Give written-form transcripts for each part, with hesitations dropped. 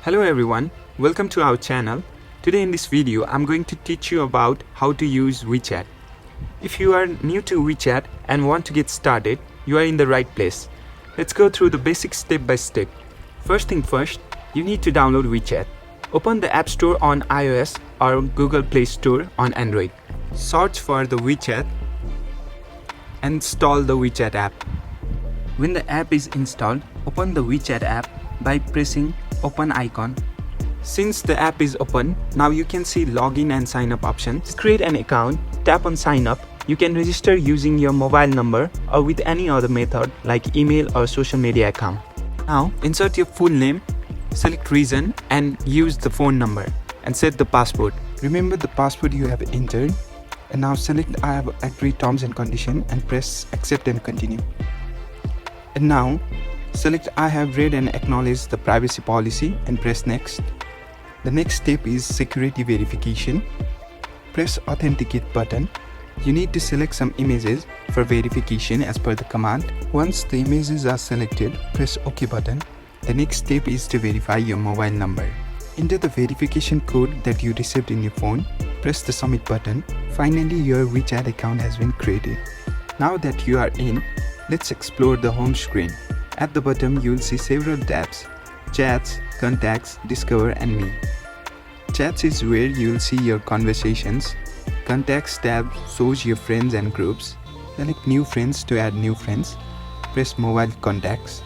Hello everyone, welcome to our channel. Today in this video, I'm going to teach you about how to use WeChat. If you are new to WeChat and want to get started, you are in the right place. Let's go through the basics step by step. First thing first, you need to download WeChat. Open the App Store on iOS or Google Play Store on Android. Search for the WeChat and install the WeChat app. When the app is installed, open the WeChat app by pressing open icon. Since the app is open, now you can see login and sign up options. Create an account, tap on sign up. You can register using your mobile number or with any other method like email or social media account. Now insert your full name, select region and use the phone number and set the password. Remember the password you have entered, and now select I have agreed terms and conditions and press accept and continue. And now select I have read and acknowledged the privacy policy and press next. The next step is security verification. Press authenticate button. You need to select some images for verification as per the command. Once the images are selected, press OK button. The next step is to verify your mobile number. Enter the verification code that you received in your phone. Press the submit button. Finally, your WeChat account has been created. Now that you are in, let's explore the home screen. At the bottom, you will see several tabs: Chats, Contacts, Discover and Me. Chats is where you will see your conversations. Contacts tab shows your friends and groups. Select New Friends to add new friends. Press Mobile Contacts.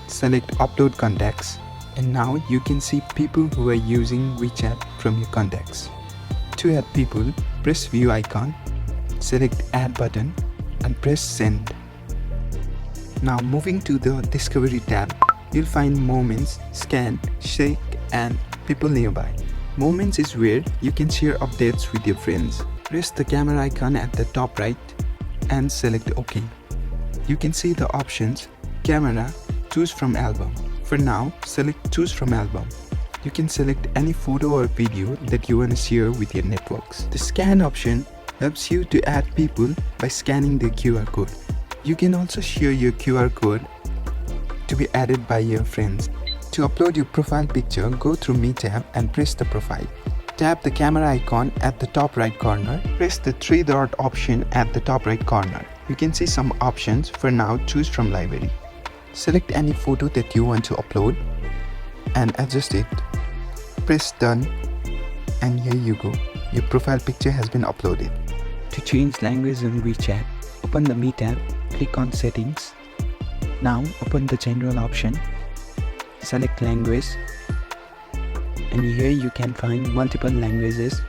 Select Upload Contacts. And now you can see people who are using WeChat from your contacts. To add people, press View icon. Select Add button and press Send. Now moving to the Discovery tab, you'll find Moments, Scan, Shake and People Nearby. Moments is where you can share updates with your friends. Press the camera icon at the top right and select OK. You can see the options: Camera, Choose from Album. For now, select Choose from Album. You can select any photo or video that you want to share with your networks. The Scan option helps you to add people by scanning the QR code. You can also share your QR code to be added by your friends. To upload your profile picture, go through Me tab and press the profile. Tap the camera icon at the top right corner. Press the three dot option at the top right corner. You can see some options. For now, choose from library. Select any photo that you want to upload and adjust it. Press done and here you go. Your profile picture has been uploaded. To change language in WeChat, open the Me tab, click on Settings. Now open the General option, select Language, and here you can find multiple languages.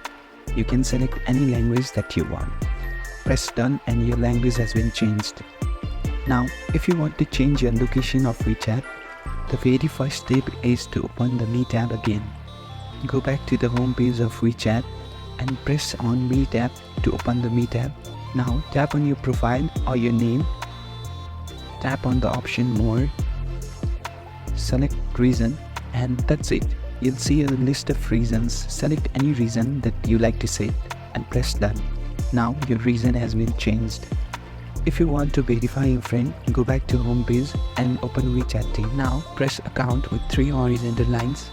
You can select any language that you want. Press done and your language has been changed. Now if you want to change your location of WeChat, the very first step is to open the Me tab again. Go back to the home page of WeChat and press on Me tab to open the Me tab. Now tap on your profile or your name. Tap on the option More. Select Reason and that's it. You'll see a list of reasons. Select any reason that you like to set and press done. Now your reason has been changed. If you want to verify your friend, go back to home page and open WeChat team. Now press account with three horizontal lines.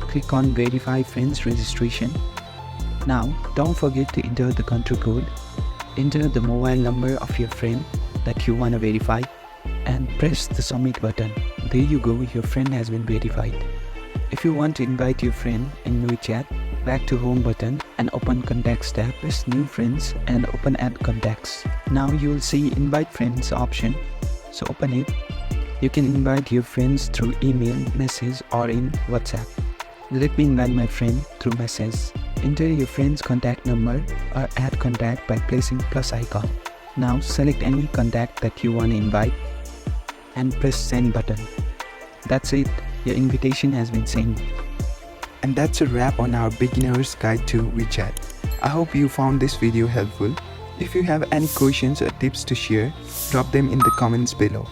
Click on Verify Friends Registration. Now don't forget to enter the control code. Enter the mobile number of your friend that you want to verify and press the submit button. There you go, your friend has been verified. If you want to invite your friend in WeChat, back to home button and open Contacts tab, press New Friends and open Add Contacts. Now you will see Invite Friends option, so open it. You can invite your friends through email, message or in WhatsApp. Let me invite my friend through message. Enter your friend's contact number or add contact by pressing plus icon. Now select any contact that you want to invite and press send button. That's it, your invitation has been sent. And that's a wrap on our beginner's guide to WeChat. I hope you found this video helpful. If you have any questions or tips to share, drop them in the comments below.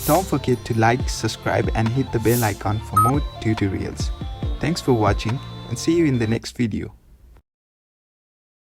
Don't forget to like, subscribe and hit the bell icon for more tutorials. Thanks for watching and see you in the next video.